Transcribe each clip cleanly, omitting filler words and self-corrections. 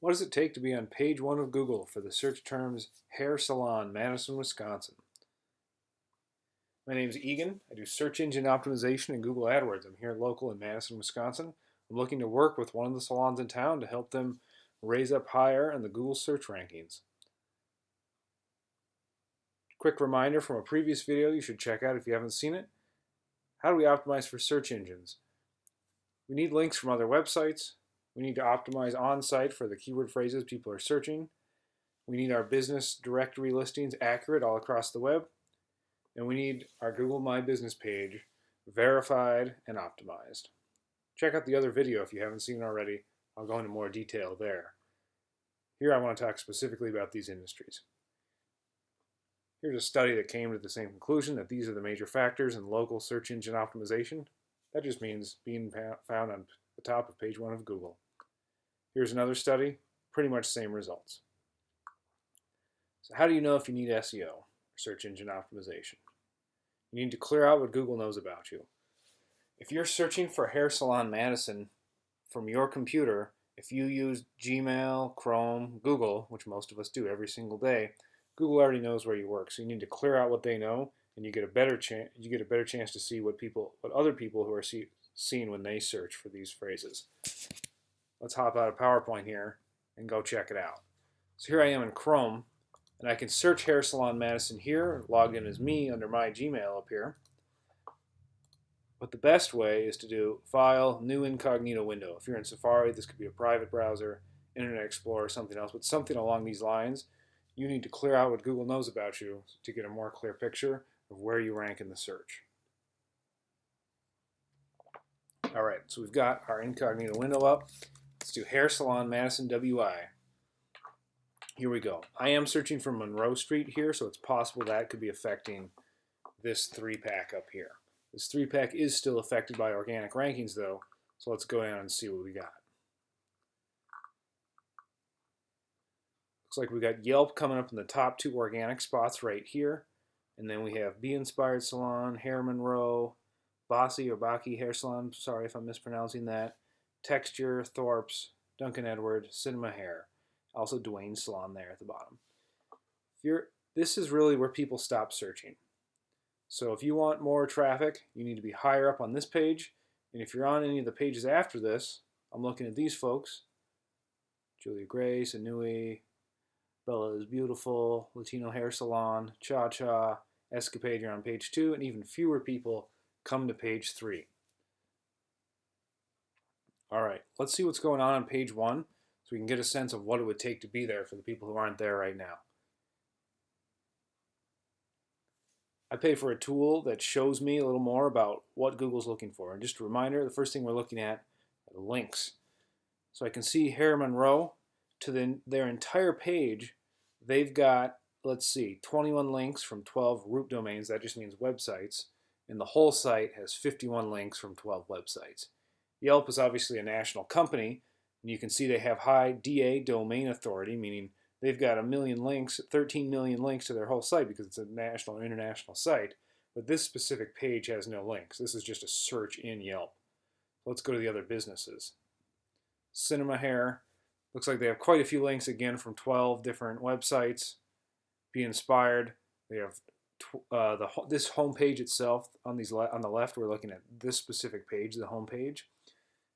What does it take to be on page 1 of Google for the search terms hair salon, Madison, Wisconsin? My name is Egan. I do search engine optimization in Google AdWords. I'm here local in Madison, Wisconsin. I'm looking to work with one of the salons in town to help them raise up higher in the Google search rankings. Quick reminder from a previous video you should check out if you haven't seen it. How do we optimize for search engines? We need links from other websites. We need to optimize on-site for the keyword phrases people are searching. We need our business directory listings accurate all across the web. And we need our Google My Business page verified and optimized. Check out the other video if you haven't seen it already. I'll go into more detail there. Here I want to talk specifically about these industries. Here's a study that came to the same conclusion that these are the major factors in local search engine optimization. That just means being found on the top of page 1 of Google. Here's another study, pretty much same results. So how do you know if you need SEO, search engine optimization? You need to clear out what Google knows about you. If you're searching for hair salon Madison from your computer, if you use Gmail, Chrome, Google, which most of us do every single day, Google already knows where you work. So you need to clear out what they know, and you get a better chance to see what other people who are seeing when they search for these phrases. Let's hop out of PowerPoint here and go check it out. So here I am in Chrome, and I can search hair salon Madison here, logged in as me under my Gmail up here. But the best way is to do File, New Incognito Window. If you're in Safari, this could be a private browser, Internet Explorer, something else, but something along these lines. You need to clear out what Google knows about you to get a more clear picture of where you rank in the search. All right, so we've got our incognito window up. Let's do hair salon Madison WI. Here we go. I am searching for Monroe Street here, so it's possible that could be affecting this 3-pack up here. This 3-pack is still affected by organic rankings though, so let's go down and see what we got. Looks like we got Yelp coming up in the top 2 organic spots right here. And then we have Be Inspired Salon, Hair Monroe, Bossy or Baki Hair Salon, sorry if I'm mispronouncing that, Texture, Thorpe's, Duncan Edward, Cinema Hair. Also Dwayne's Salon there at the bottom. This is really where people stop searching. So if you want more traffic, you need to be higher up on this page. And if you're on any of the pages after this, I'm looking at these folks. Julia Grace, Anui, Bella is Beautiful, Latino Hair Salon, Cha Cha, Escapade, you're on page 2, and even fewer people come to page 3. All right, let's see what's going on page 1 so we can get a sense of what it would take to be there for the people who aren't there right now. I pay for a tool that shows me a little more about what Google's looking for. And just a reminder, the first thing we're looking at are the links. So I can see Hair Monroe. To their entire page, they've got, let's see, 21 links from 12 root domains. That just means websites. And the whole site has 51 links from 12 websites. Yelp is obviously a national company, and you can see they have high DA domain authority, meaning they've got 1 million links, 13 million links to their whole site because it's a national or international site. But this specific page has no links. This is just a search in Yelp. Let's go to the other businesses. Cinema Hair. Looks like they have quite a few links again from 12 different websites. Be Inspired. They have this homepage itself on the left. We're looking at this specific page. The homepage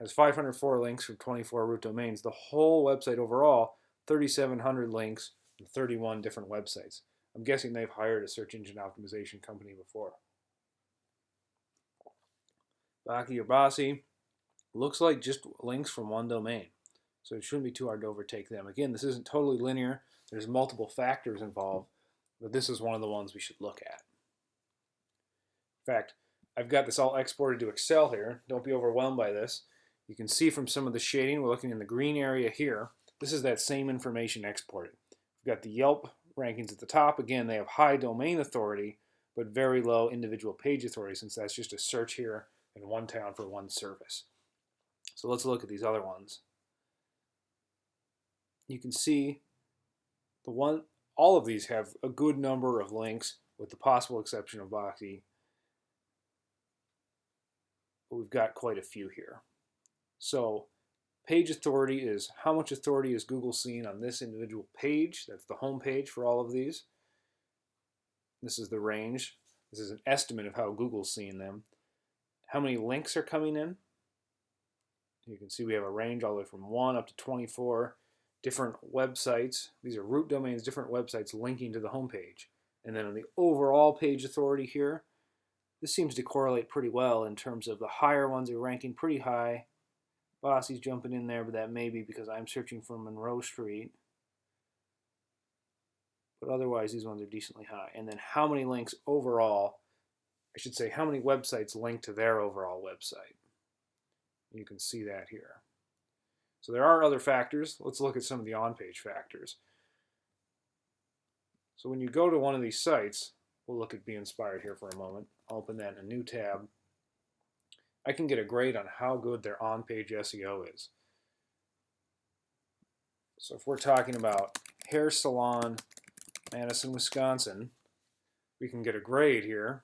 has 504 links from 24 root domains. The whole website overall, 3,700 links from 31 different websites. I'm guessing they've hired a search engine optimization company before. Baki or Bossy. Looks like just links from 1 domain. So it shouldn't be too hard to overtake them. Again, this isn't totally linear. There's multiple factors involved, but this is one of the ones we should look at. In fact, I've got this all exported to Excel here. Don't be overwhelmed by this. You can see from some of the shading, we're looking in the green area here. This is that same information exported. We've got the Yelp rankings at the top. Again, they have high domain authority, but very low individual page authority, since that's just a search here in one town for one service. So let's look at these other ones. You can see all of these have a good number of links, with the possible exception of Boxy. But we've got quite a few here. So Page authority is how much authority is Google seeing on this individual page. That's the home page for all of these. This is the range. This is an estimate of how Google's seeing them. How many links are coming in? You can see we have a range all the way from 1 up to 24 different websites. These are root domains, different websites linking to the home page. And then on the overall page authority here, this seems to correlate pretty well in terms of the higher ones are ranking pretty high. Bossy's jumping in there, but that may be because I'm searching for Monroe Street. But otherwise, these ones are decently high. And then how many links overall, I should say how many websites link to their overall website. You can see that here. So there are other factors. Let's look at some of the on-page factors. So when you go to one of these sites, we'll look at Be Inspired here for a moment. I'll open that in a new tab. I can get a grade on how good their on-page SEO is. So if we're talking about hair salon, Madison, Wisconsin, we can get a grade here.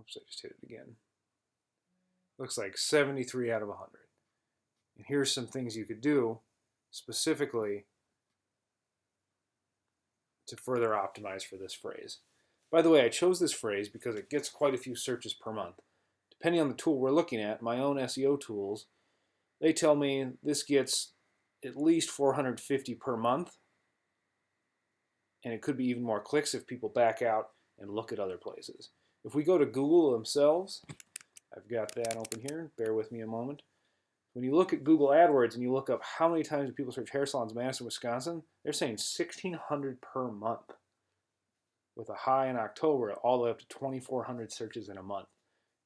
Oops, I just hit it again. Looks like 73 out of 100. And here's some things you could do specifically to further optimize for this phrase. By the way, I chose this phrase because it gets quite a few searches per month. Depending on the tool we're looking at, my own SEO tools, they tell me this gets at least 450 per month, and it could be even more clicks if people back out and look at other places. If we go to Google themselves, I've got that open here, bear with me a moment. When you look at Google AdWords and you look up how many times do people search hair salons Madison, Wisconsin, they're saying 1,600 per month, with a high in October all the way up to 2,400 searches in a month.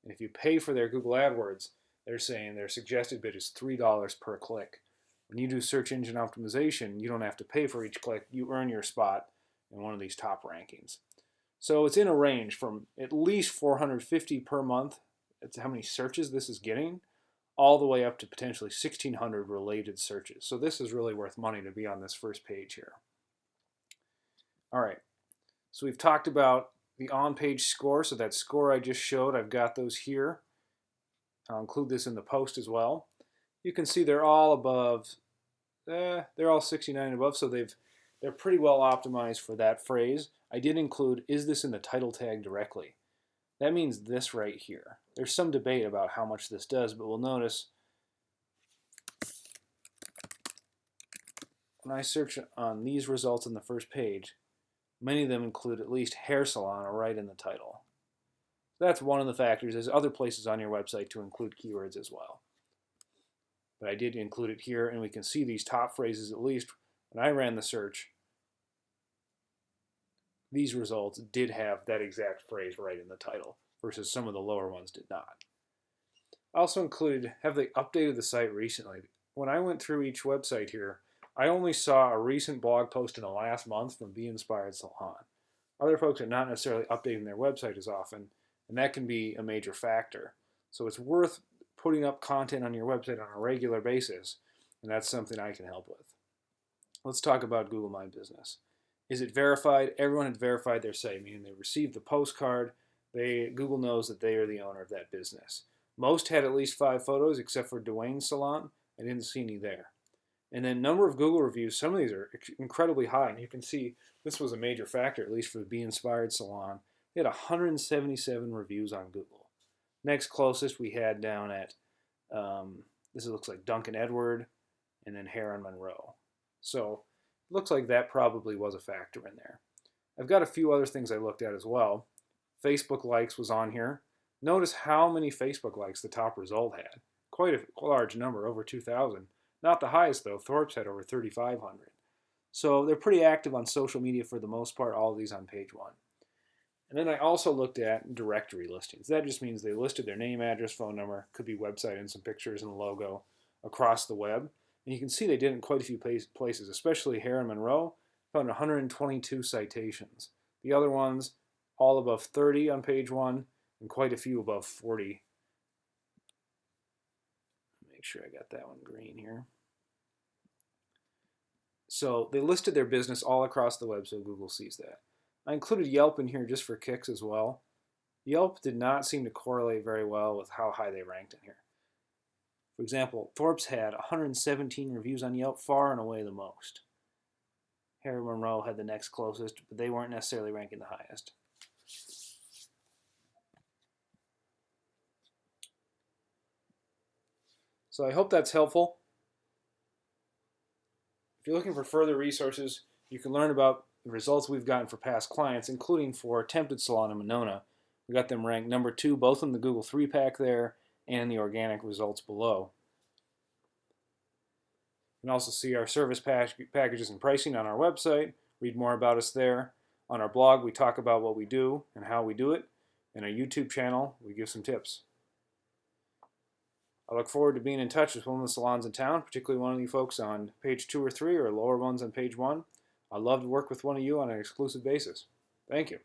And if you pay for their Google AdWords, they're saying their suggested bid is $3 per click. When you do search engine optimization, you don't have to pay for each click. You earn your spot in one of these top rankings. So it's in a range from at least 450 per month, that's how many searches this is getting, all the way up to potentially 1,600 related searches. So this is really worth money to be on this first page here. All right, so we've talked about the on-page score. So that score I just showed, I've got those here. I'll include this in the post as well. You can see they're all above, they're all 69 and above, so they're pretty well optimized for that phrase. I did include, is this in the title tag directly? That means this right here. There's some debate about how much this does, but we'll notice when I search on these results on the first page, many of them include at least hair salon right in the title. That's one of the factors. There's other places on your website to include keywords as well. But I did include it here, and we can see these top phrases, at least when I ran the search, these results did have that exact phrase right in the title, versus some of the lower ones did not. I also included, have they updated the site recently? When I went through each website here, I only saw a recent blog post in the last month from Be Inspired Salon. Other folks are not necessarily updating their website as often, and that can be a major factor. So it's worth putting up content on your website on a regular basis, and that's something I can help with. Let's talk about Google My Business. Is it verified? Everyone had verified their site, meaning they received the postcard. Google knows that they are the owner of that business. Most had at least 5 photos, except for Dwayne's Salon. I didn't see any there. And then number of Google reviews, some of these are incredibly high. And you can see this was a major factor, at least for the Be Inspired Salon. They had 177 reviews on Google. Next closest we had down at, this looks like Duncan Edward, and then Hair on Monroe. So it looks like that probably was a factor in there. I've got a few other things I looked at as well. Facebook likes was on here. Notice how many Facebook likes the top result had. Quite a large number, over 2,000. Not the highest though, Thorpe's had over 3,500. So they're pretty active on social media for the most part, all of these on page 1. And then I also looked at directory listings. That just means they listed their name, address, phone number, could be website and some pictures and a logo across the web. And you can see they did it in quite a few places, especially Hair and Monroe, found 122 citations. The other ones, all above 30 on page 1, and quite a few above 40. Make sure I got that one green here. So they listed their business all across the web, so Google sees that. I included Yelp in here just for kicks as well. Yelp did not seem to correlate very well with how high they ranked in here. For example, Thorpe's had 117 reviews on Yelp, far and away the most. Harry Monroe had the next closest, but they weren't necessarily ranking the highest. So I hope that's helpful. If you're looking for further resources, you can learn about the results we've gotten for past clients, including for Attempted Salon in Monona. We got them ranked number 2, both in the Google 3-pack there and in the organic results below. You can also see our service packages and pricing on our website. Read more about us there. On our blog, we talk about what we do and how we do it. In our YouTube channel, we give some tips. I look forward to being in touch with one of the salons in town, particularly one of you folks on page 2 or 3 or lower ones on page 1. I'd love to work with one of you on an exclusive basis. Thank you.